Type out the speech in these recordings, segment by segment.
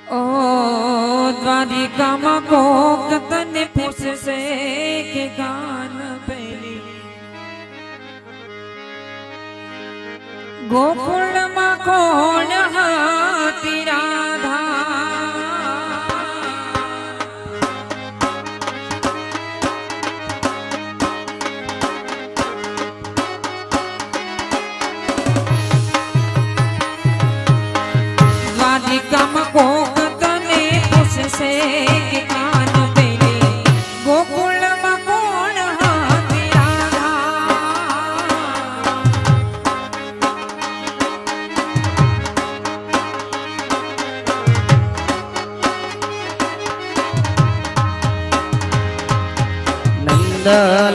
ओ द्वारिकाમાં કોક તને પૂછશે કે ગાન પેલી ગોકુળમાં કોણ હતી રાધા દ્વારિકામાં કોક તને પૂછશે કે ગાન પેલી ગોકુળમાં કોણ હતી રાધા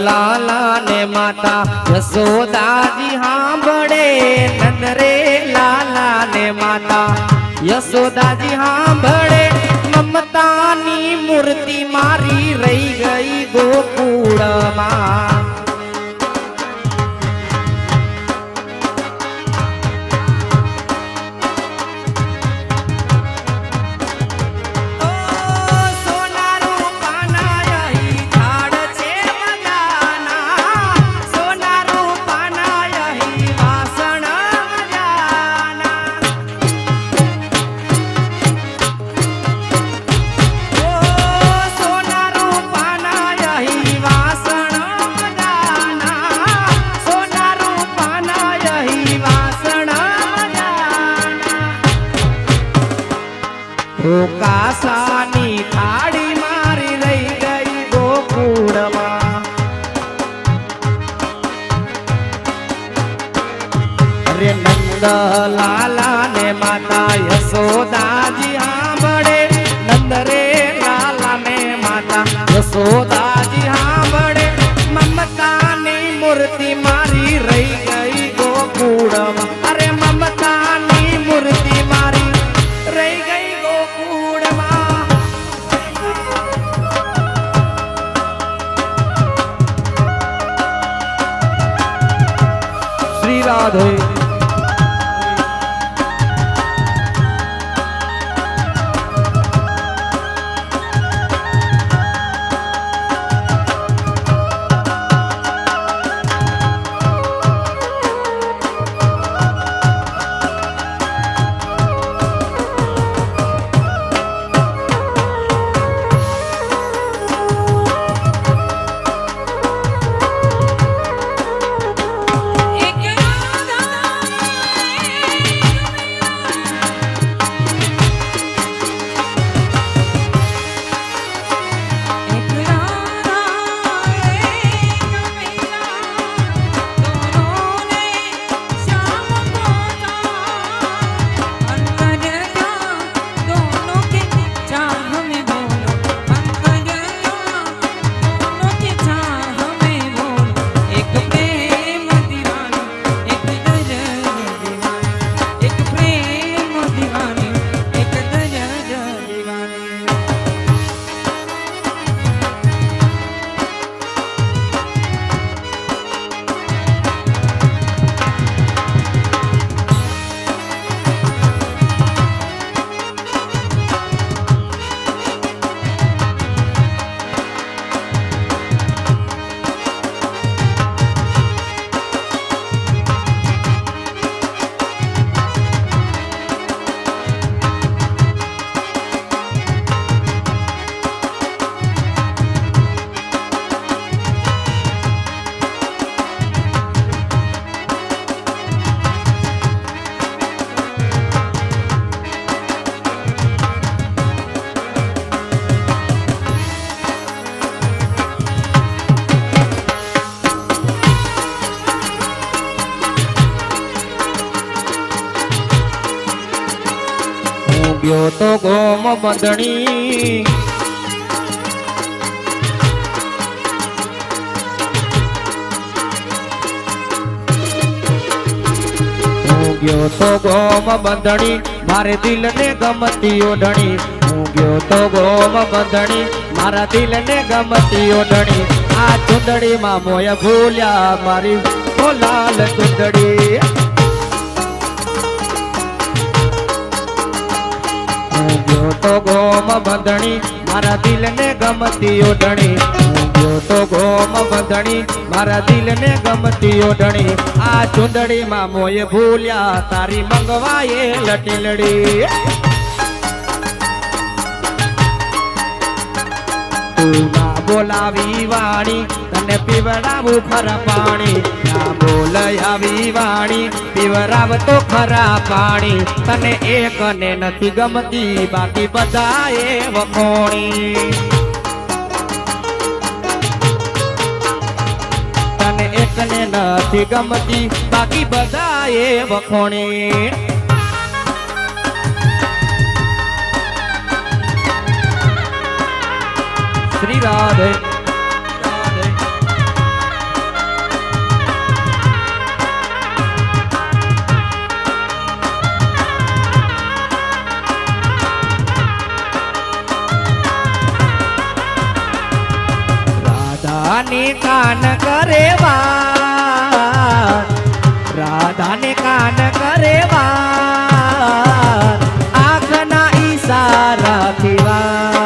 लाला ने माता यशोदाजी हांभळे नंद रे लाला ने माता यशोदाजी हांभळे ममतानी मूर्ति मारी रही गई गोकुळमां कासानी थाड़ी मारी रही गई गोकुळमां अरे नंद लाला ने माता यशोदाजी हांभळे नंद रे लाला ने माता यशोदाजी हांभळे ममतानी मूर्ति मारी रही गई गोकुळमां अरे ममतानी मूर्ति मारी रही गई श्री राधे गयो तो गोम बंधनी गयो तो गोम बंधनी मारे दिल ने गमती ओढ़नी गयो तो गोम बंधनी मारा दिल ने गमती ओढ़नी आ चुंदड़ी मां मोया भूलिया मारी ओ लाल चुंदड़ी गयो तो તો ગોમ બંધણી મારા દિલને ગમતી ઓઢણી હું ગયો તો ગોમ બંધણી મારા દિલને ગમતી ઓઢણી આ ચુંદડીમાં મોએ ભૂલ્યા તારી મંગવાએ લટીલડી તું ના બોલાવી વાણી તને પીવડાવું ખરા પાણી ના બોલાવી વાણી પીવડાવ તો ખરા પાણી તને એક ને નથી ગમતી બાકી બધાએ વખોણી તને એક ને નથી ગમતી બાકી બધાએ વખોણી શ્રી રાધે રાધાને કાન કરે વાત રાધાને કાન કરે વાત આંખના ઈશારાથી વાત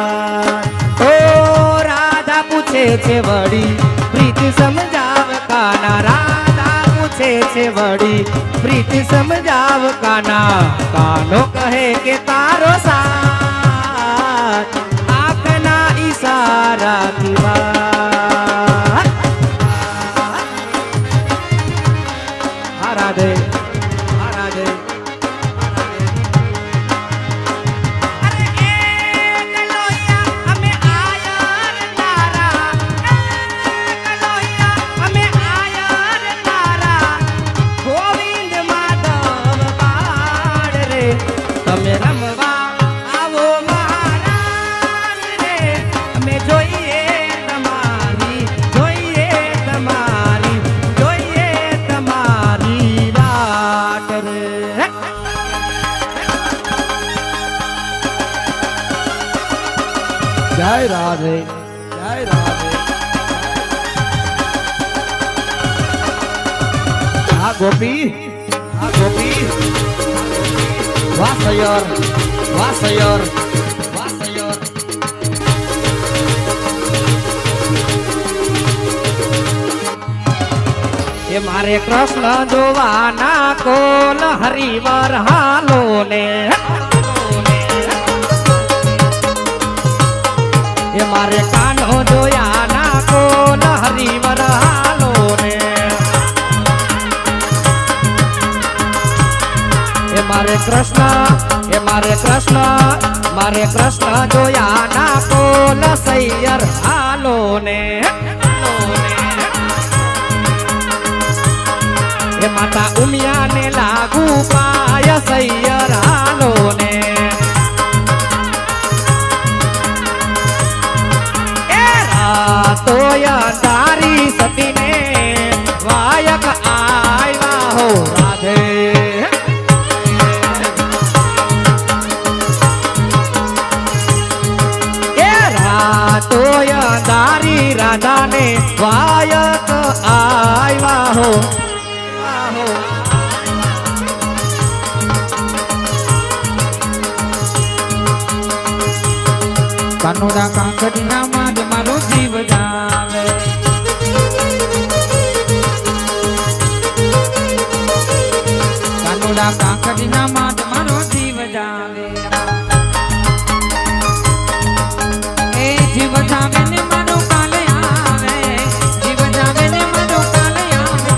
છે વળી પ્રીત સમજાવ કાના રાધા પૂછે છે વળી પ્રીત સમજાવ કાના કાનો કહે કે તારો સાથ આંખના ઈશારાથી વાત રાધે રાધે તમે રમવા આવો મહારાજ રે અમે જોઈએ તમારી રાત રે જય રાધે જય રાધે આ ગોપી વાસયર વાસયર વાસયર એ મારે કૃષ્ણ જોવાના કોલ હરિવર હાલો ને એ મારે કાનો જોયાના કોલ હરિવર હાલો ને મારે કૃષ્ણ જોયા ના કોલ સૈયર હાલો ને એ માતા ઉમિયા ને લાગુ પાય સૈયર હાલો ને એ રાતોય તારી સતીને વાયક આવ્યા હો રાધે તોય તારી રાધાને વાયક આવ્યા હો કાનોડા કાંકડીના માદ મારો જીવ જાવે કાનોડા કાંકડીના માદ મારો જીવ જાવે જીવ જાવે ને મારો કાલે આવે જીવ જાવે ને મારો કાલે આવે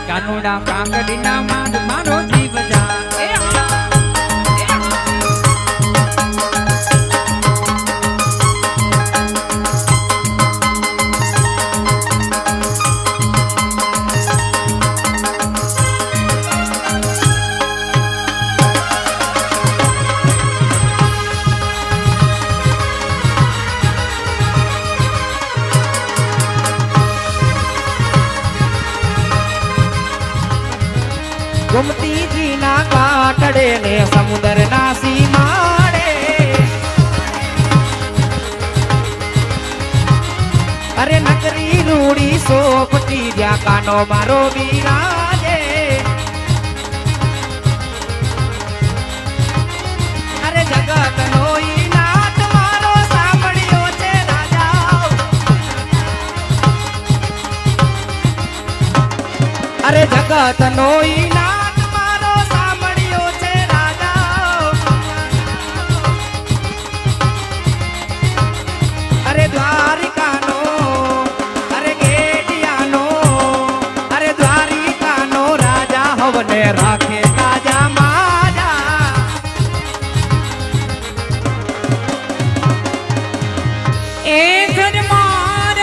કાનુડા કાંકડીના માદ મારો જીવ જાવે गोमती ना काटड़े ने समुद्र ना सीमाड़े अरे नगरी रूड़ी सोपटी जा कानो मारो बिराजे પર્વતનો ઈ નાદ મારો સાંભળ્યો છે રાજા. અરે દ્વારિકાનો, અરે ગેડિયાનો, અરે દ્વારિકાનો રાજા હવને રાખે તાજા માજા. એ ઝરમાર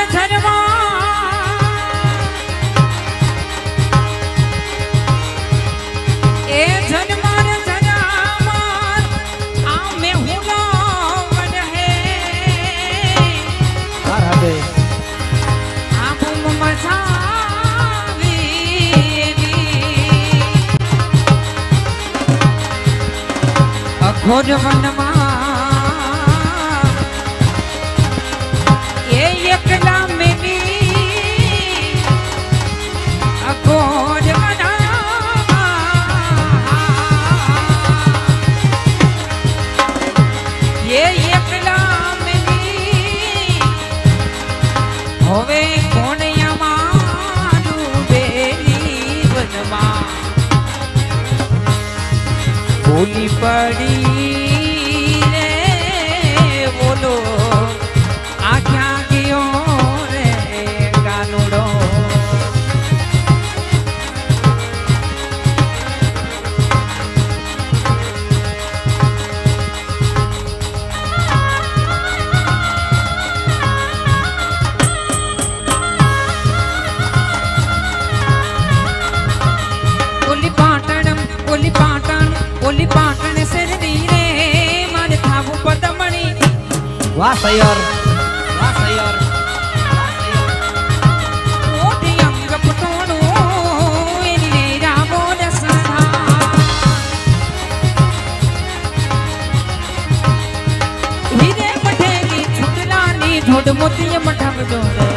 એ ઝરમાર ઝરમાર આ મેં હું રાવણ હે રાધે આ બૂમ મચાવી અઘોર વનમાં એ એકલા મેની અઘોર વનમાં એ એકલા મેની હવે કોણ અમારું બેલી વનમાં ભૂલી પડી રે બોલો આ ક્યાં ગયો રે કાનુડો. ઓલી પાટણ શેરની રે મારે થાવું પદમણી. વાહ સૈયર, વાહ સૈયર. મોટી અંગ પટોણું એની રે રામો દસના હીરે મઠેલી છુટલાની ધોડ મોતી મઠાવજો રે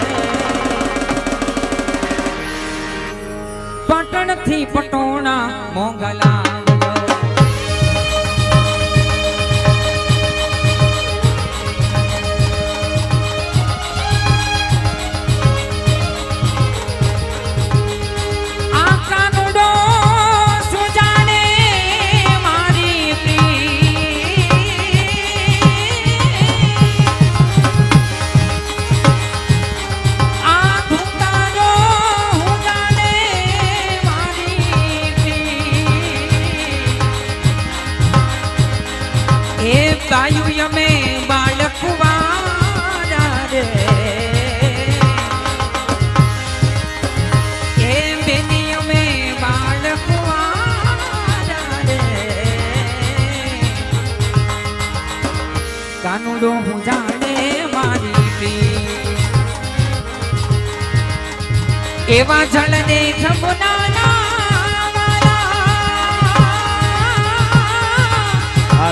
પાટણથી પટોણા મોગલા. ગાયું અમે બાળક વાળા રે એ બેની અમે બાળક વાળા રે કાનુડો હું જાણે મારી પ્રી એવા જળ દે થબુનાના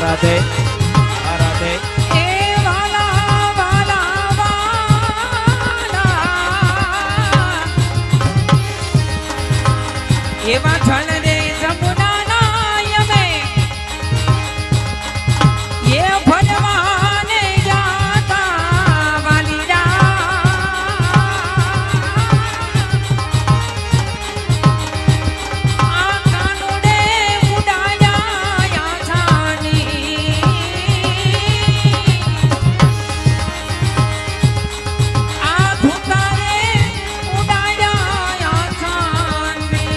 રાધે એવા જળ રે જમુનાના યમે એ ભરવાને જાતા વાલીરા આ કાનુડે ઉડાયા છાની આ ધુકારે ઉડાયા છાની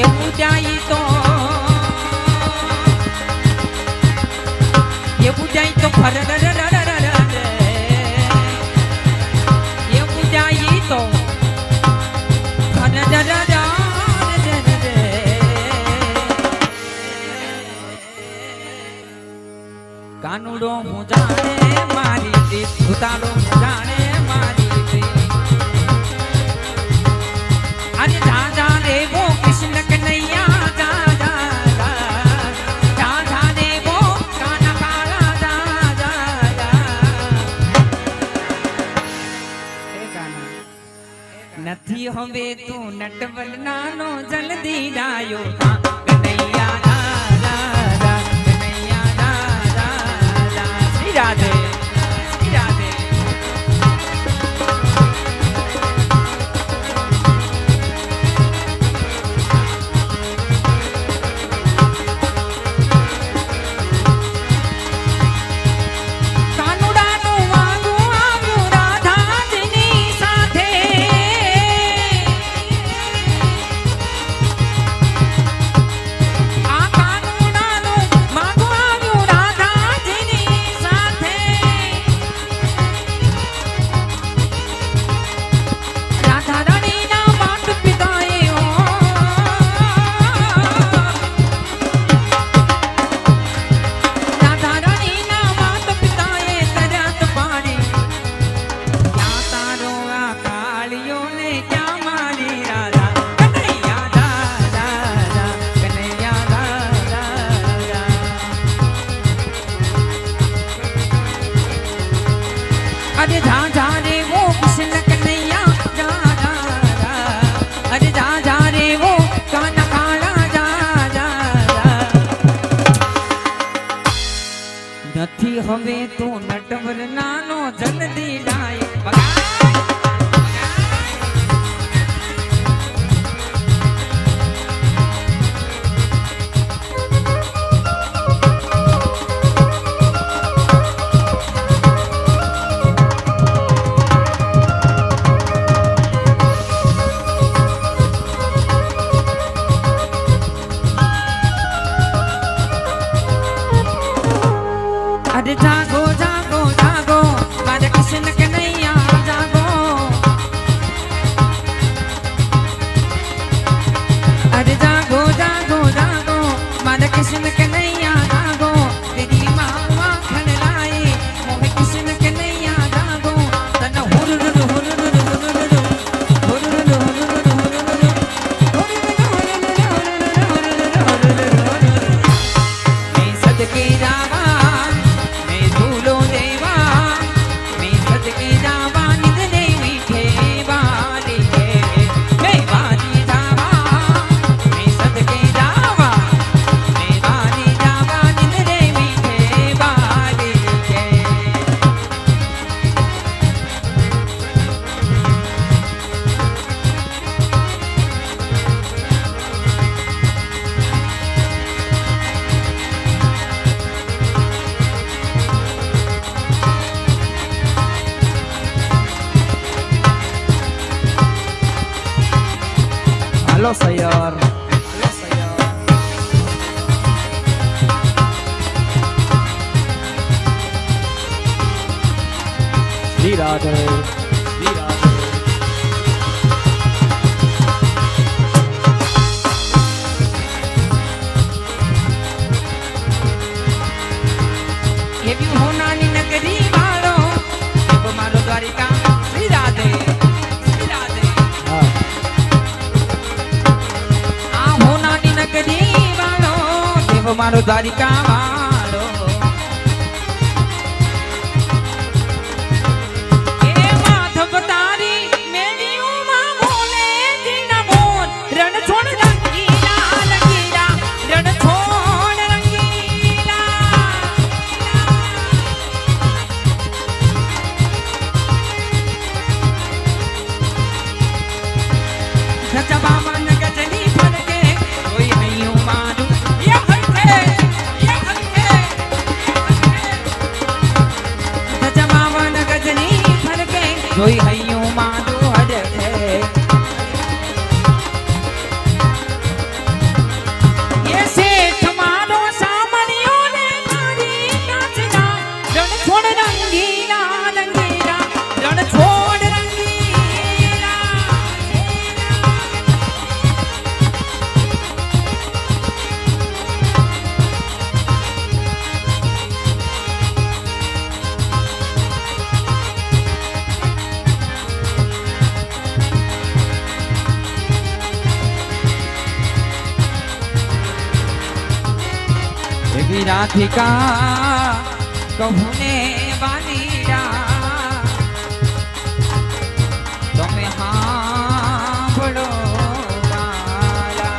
એવું જાય તો ફર એવું જાય તો કાનુડો હું જાણે મારી પ્રીત ભૂતાડો હું જાણે મારી પ્રીત અરે જા જા રે વો કૃષ્ણ કનૈયા જા જા જા જા રે વો કાના કાલા જા જા જા નથી હવે તું નટવલ નાનો જલ્દી ડાયો કનૈયા રાધે શ્રી રાધે હવે તું નટવર નાનો જલ્દી લાય अरे जागो जागो जागो मारे कृष्ण कन्हैया जागो अरे जागो जागो जागो मारे कृष्ण कन्हैया जागो तेरी माँ खन लाई मोहे कृष्ण कन्हैया जागो तन हुरुरु हुरुरु हुरुरु हुरुरु हुरुरु मैं सदके जावा Halo sayur. Dirade. ये भी होना नी नगरी वालो देखो मारो द्वारिका श्री राधे आ होना नी नगरी वालो देखो मारो द्वारिका वालो ए माधव तारी मेरी उमा बोले जीना मोर रण छोड़ रंगीला रंगीला रण छोड़ रंगीला गजबा मन गजनी फन के कोई नहीं मारू ये हल्के गजबा मन गजनी फन के कोई हइयो मारू हड़के ये सेठ मारो सामनियों ने मारी नाचना रण छोड़ रंगीला रंगीला रण छोड़ रंगीला देवी राधिका कहूँ ने बालीरा तुम्हें हाँ बोलो वाला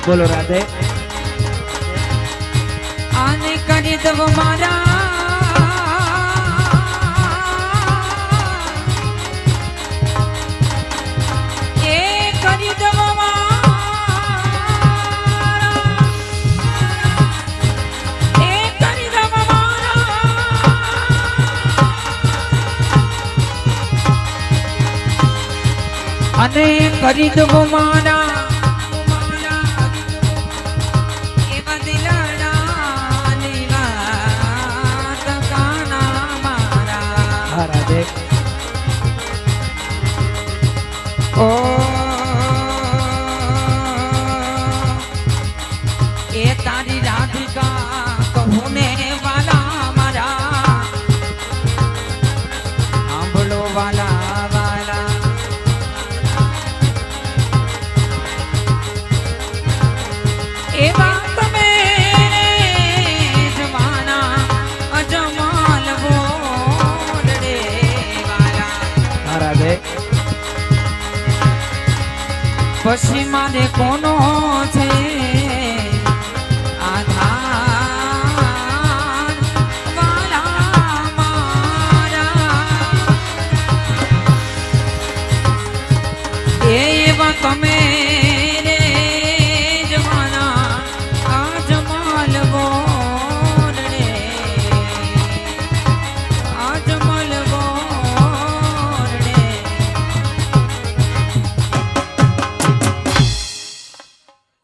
बोलो राधे. आने करे तब मारा ये करे तब અને કરી દો મારા એવા દિલડા નીવા તકાના મારા રાધે. ઓ એ તારી રાધિકા કહું ને વાલા મારા સાંભળો વાલા વાલા એવા તમે જમાના અજમાલ બોલડે વાલા રાધે. પછી મારે કોનો છે